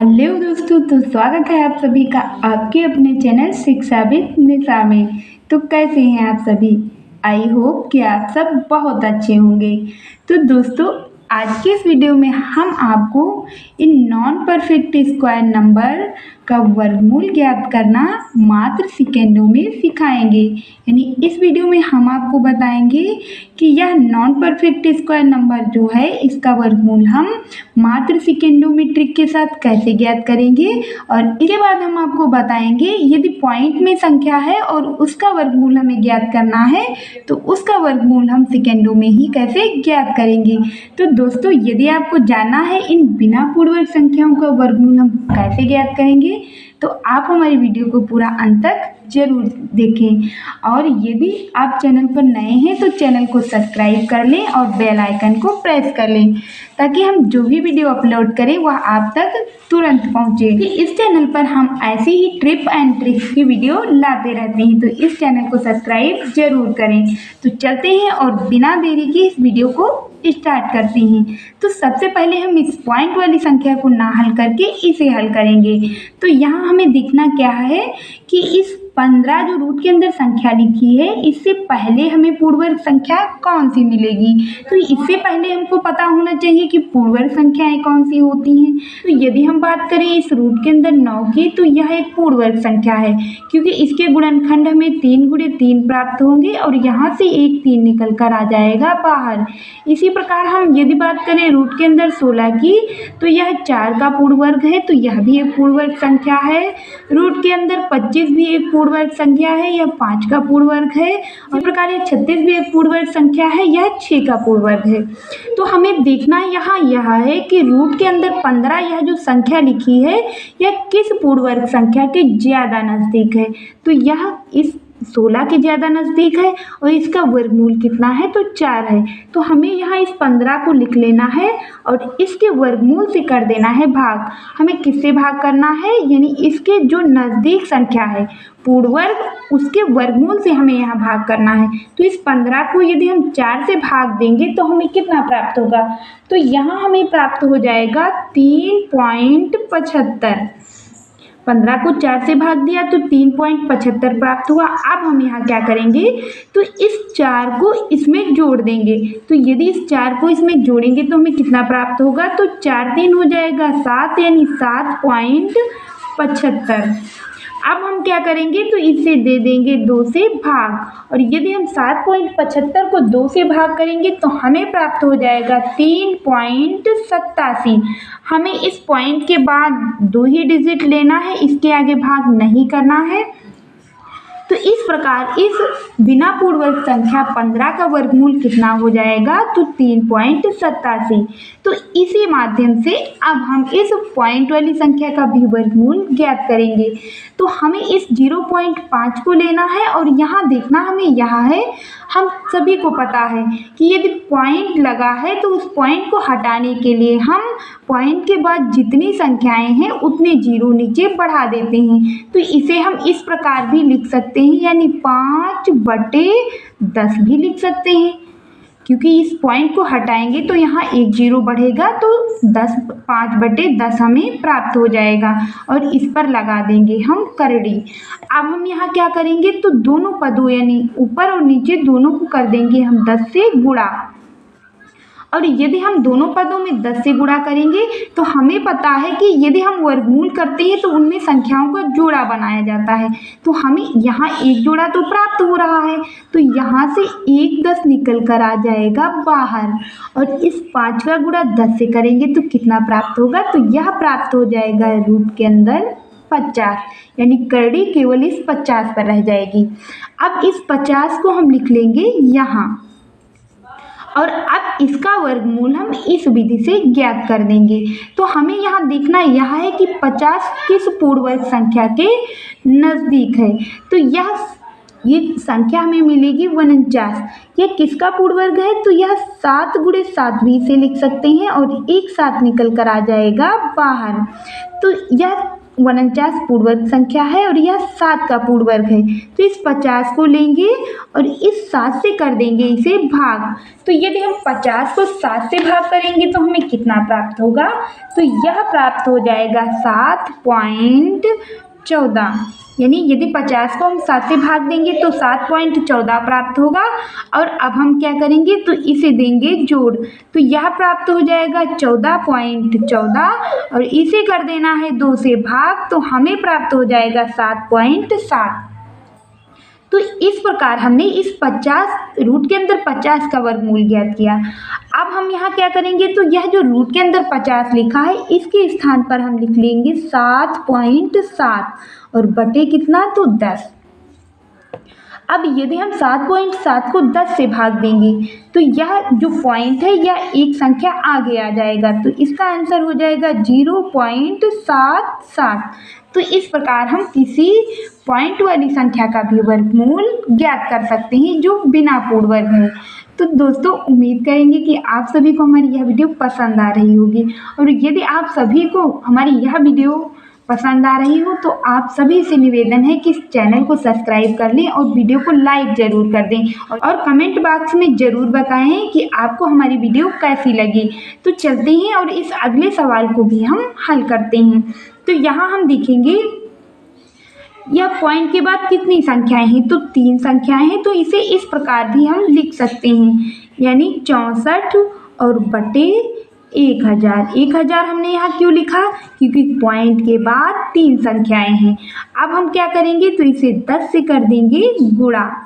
Hello दोस्तों, तो स्वागत है आप सभी का आपके अपने चैनल शिक्षा विद निशा में। तो कैसे हैं आप सभी? आई होप कि आप सब बहुत अच्छे होंगे। तो दोस्तों, आज के इस वीडियो में हम आपको in non perfect square number का वर्गमूल ज्ञात करना मात्र सेकेंडों में सिखाएंगे। यानी इस वीडियो में हम आपको बताएंगे कि यह नॉन परफेक्ट स्क्वायर नंबर जो है इसका वर्गमूल हम मात्र सेकेंडों में ट्रिक के साथ कैसे ज्ञात करेंगे, और इसके बाद हम आपको बताएंगे यदि पॉइंट में संख्या है और उसका वर्गमूल हमें ज्ञात करना है तो उसका वर्गमूल हम सेकेंडों में ही कैसे ज्ञात करेंगे। तो दोस्तों, यदि आपको जानना है इन बिना पूर्ववर्ग संख्याओं का वर्गमूल हम कैसे ज्ञात करेंगे तो आप हमारी वीडियो को पूरा अंत तक जरूर देखें। और यदि आप चैनल पर नए हैं तो चैनल को सब्सक्राइब कर लें और बेल आइकन को प्रेस कर लें ताकि हम जो भी वीडियो अपलोड करें वह आप तक तुरंत पहुंचे। इस चैनल पर हम ऐसी ही ट्रिप एंड ट्रिक्स की वीडियो लाते रहते हैं, तो इस चैनल को सब्सक्राइब जरूर करें। तो चलते हैं और बिना देरी के इस वीडियो को स्टार्ट करते हैं। तो सबसे पहले हम इस पॉइंट वाली संख्या को ना हल करके इसे हल करेंगे। तो यहाँ हमें देखना क्या है कि इस 15 जो रूट के अंदर संख्या लिखी है इससे पहले हमें पूर्ववर्ग संख्या कौन सी मिलेगी। तो इससे पहले हमको पता होना चाहिए कि पूर्ववर्ग संख्याएं कौन सी होती हैं। तो यदि हम बात करें इस रूट के अंदर 9 की, तो यह एक पूर्ववर्ग संख्या है क्योंकि इसके गुणनखंड हमें 3 गुणे 3 प्राप्त होंगे और यहाँ से एक 3 निकल कर आ जाएगा बाहर। इसी प्रकार हम यदि बात करें रूट के अंदर 16 की, तो यह 4 का पूर्ववर्ग है, तो यह भी एक पूर्ववर्ग संख्या है। रूट के अंदर 25 भी एक पूर्ववर्ग संख्या है, यह 5 का पूर्ववर्ग है। और प्रकार यह 36 भी एक पूर्ववर्ग संख्या है, यह 6 का पूर्ववर्ग है। तो हमें देखना यहाँ यह है कि रूट के अंदर 15 यह जो संख्या लिखी है यह किस पूर्ववर्ग संख्या के ज्यादा नजदीक है। तो यह इस 16 के ज़्यादा नज़दीक है और इसका वर्गमूल कितना है तो 4 है। तो हमें यहाँ इस 15 को लिख लेना है और इसके वर्गमूल से कर देना है भाग। हमें किससे भाग करना है, यानी इसके जो नज़दीक संख्या है पूर्ववर्ग उसके वर्गमूल से हमें यहाँ भाग करना है। तो इस 15 को यदि हम 4 से भाग देंगे तो हमें कितना प्राप्त होगा, तो यहाँ हमें प्राप्त हो जाएगा 3.75। 15 को 4 से भाग दिया तो 3.75 प्राप्त हुआ। अब हम यहाँ क्या करेंगे, तो इस 4 को इसमें जोड़ देंगे। तो यदि इस 4 को इसमें जोड़ेंगे तो हमें कितना प्राप्त होगा, तो 4 3 हो जाएगा 7, यानी 7.75। अब हम क्या करेंगे, तो इसे दे देंगे 2 से भाग, और यदि हम 7.75 को 2 से भाग करेंगे तो हमें प्राप्त हो जाएगा 3.87। हमें इस पॉइंट के बाद 2 ही डिजिट लेना है, इसके आगे भाग नहीं करना है। तो इस प्रकार इस बिना पूर्ववर्ग संख्या 15 का वर्गमूल कितना हो जाएगा, तो 3.87। तो इसी माध्यम से अब हम इस पॉइंट वाली संख्या का भी वर्गमूल ज्ञात करेंगे। तो हमें इस 0.5 को लेना है और यहाँ देखना हमें यहाँ है, हम सभी को पता है कि यदि पॉइंट लगा है तो उस पॉइंट को हटाने के लिए हम पॉइंट के बाद जितनी संख्याएं हैं उतने 0 नीचे बढ़ा देते हैं। तो इसे हम इस प्रकार भी लिख सकते हैं, यानी 5/10 भी लिख सकते हैं, क्योंकि इस पॉइंट को हटाएंगे तो यहाँ एक 0 बढ़ेगा तो 5/10 हमें प्राप्त हो जाएगा और इस पर लगा देंगे हम करड़ी। अब हम यहाँ क्या करेंगे, तो दोनों पदों यानी ऊपर और नीचे दोनों को कर देंगे हम 10 से गुणा। और यदि हम दोनों पदों में 10 से गुणा करेंगे तो हमें पता है कि यदि हम वर्गमूल करते हैं तो उनमें संख्याओं का जोड़ा बनाया जाता है। तो हमें यहाँ एक जोड़ा तो प्राप्त हो रहा है, तो यहाँ से एक 10 निकल कर आ जाएगा बाहर, और इस 5 का गुणा 10 से करेंगे तो कितना प्राप्त होगा, तो यह प्राप्त हो जाएगा रूट के अंदर 50, यानी करड़ी केवल इस 50 पर रह जाएगी। अब इस 50 को हम लिख लेंगे यहाँ, और अब इसका वर्गमूल हम इस विधि से ज्ञात कर देंगे। तो हमें यहाँ देखना यह है कि 50 किस पूर्ववर्ग संख्या के नज़दीक है। तो ये संख्या हमें मिलेगी 49। यह किसका पूर्ववर्ग है, तो यह 7 गुणे 7 भी से लिख सकते हैं और एक साथ निकल कर आ जाएगा बाहर। तो यह 49 पूर्ण वर्ग संख्या है और यह 7 का पूर्ण वर्ग है। तो इस 50 को लेंगे और इस 7 से कर देंगे इसे भाग। तो यदि हम 50 को 7 से भाग करेंगे तो हमें कितना प्राप्त होगा? तो यह प्राप्त हो जाएगा 7.14। यानी यदि 50 को हम 7 से भाग देंगे तो 7.14 प्राप्त होगा। और अब हम क्या करेंगे? तो इसे देंगे जोड़। तो यह प्राप्त हो जाएगा 14.14 और इसे कर देना है 2 से भाग, तो हमें प्राप्त हो जाएगा 7.7। तो इस प्रकार हमने इस 50 रूट के अंदर 50 का वर्गमूल ज्ञात किया। अब हम यहाँ क्या करेंगे? तो यह जो रूट के अंदर 50 लिखा है इसके स्थान पर हम लिख लेंगे 7.7 और बटे कितना? तो 10। अब यदि हम 7.7 को 10 से भाग देंगे तो यह जो पॉइंट है यह एक संख्या आगे आ जाएगा, तो इसका आंसर हो जाएगा 0.77। तो इस प्रकार हम किसी पॉइंट वाली संख्या का भी वर्गमूल ज्ञात कर सकते हैं जो बिना पूर्ण वर्ग है। तो दोस्तों उम्मीद करेंगे कि आप सभी को हमारी यह वीडियो पसंद आ रही होगी, और यदि आप सभी को हमारी यह वीडियो पसंद आ रही हो तो आप सभी से निवेदन है कि इस चैनल को सब्सक्राइब कर लें और वीडियो को लाइक ज़रूर कर दें और कमेंट बॉक्स में ज़रूर बताएं कि आपको हमारी वीडियो कैसी लगी। तो चलते हैं और इस अगले सवाल को भी हम हल करते हैं। तो यहाँ हम देखेंगे यह पॉइंट के बाद कितनी संख्याएं हैं? तो 3 संख्याएं हैं। तो इसे इस प्रकार भी हम लिख सकते हैं, यानी 64 और बटे 1000। 1000 हमने यहाँ क्यों लिखा? क्योंकि पॉइंट के बाद 3 संख्याएं हैं। अब हम क्या करेंगे? तो इसे 10 से कर देंगे गुणा,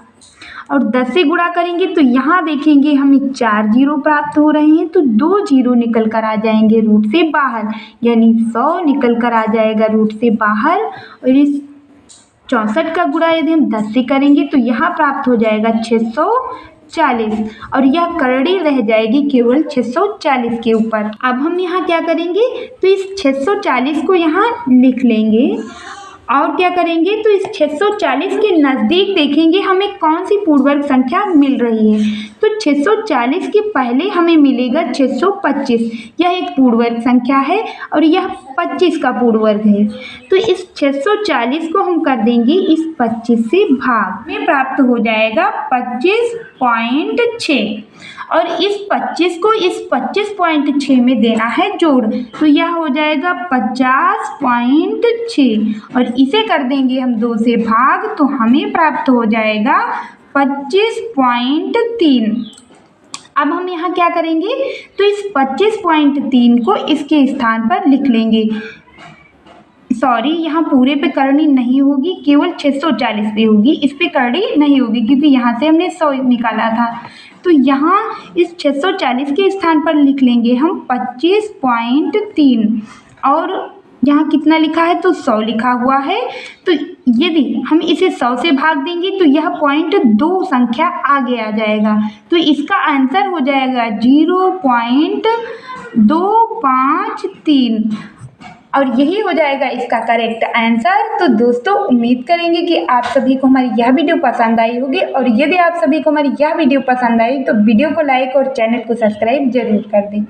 और 10 से गुणा करेंगे तो यहाँ देखेंगे हमें 4 जीरो प्राप्त हो रहे हैं, तो 2 जीरो निकल कर आ जाएंगे रूट से बाहर, यानी 100 निकल कर आ जाएगा रूट से बाहर। और इस 64 का गुणा यदि हम 10 से करेंगे तो यहाँ प्राप्त हो जाएगा 640, और यह करड़ी रह जाएगी केवल 640 के ऊपर। अब हम यहाँ क्या करेंगे? तो इस 640 को यहाँ लिख लेंगे और क्या करेंगे? तो इस 640 के नज़दीक देखेंगे हमें कौन सी पूर्ण वर्ग संख्या मिल रही है। तो 640 के पहले हमें मिलेगा 625, यह एक पूर्ण वर्ग संख्या है और यह 25 का पूर्ण वर्ग है। तो इस 640 को हम कर देंगे इस 25 से भाग, में प्राप्त हो जाएगा 25.6, और इस 25 को इस 25.6 में देना है जोड़, तो यह हो जाएगा 50.6 और इसे कर देंगे हम 2 से भाग, तो हमें प्राप्त हो जाएगा 25.3। अब हम यहाँ क्या करेंगे? तो इस 25.3 को इसके स्थान पर लिख लेंगे। सॉरी, यहाँ पूरे पे करनी नहीं होगी, केवल 640 पे होगी, इस पे करनी नहीं होगी क्योंकि यहाँ से हमने 100 निकाला था। तो यहाँ इस 640 के स्थान पर लिख लेंगे हम 25.3, और यहाँ कितना लिखा है? तो 100 लिखा हुआ है। तो यदि हम इसे 100 से भाग देंगे तो यह पॉइंट 2 संख्या आगे आ जाएगा, तो इसका आंसर हो जाएगा 0.253, और यही हो जाएगा इसका करेक्ट आंसर। तो दोस्तों उम्मीद करेंगे कि आप सभी को हमारी यह वीडियो पसंद आई होगी, और यदि आप सभी को हमारी यह वीडियो पसंद आई तो वीडियो को लाइक और चैनल को सब्सक्राइब जरूर कर दें।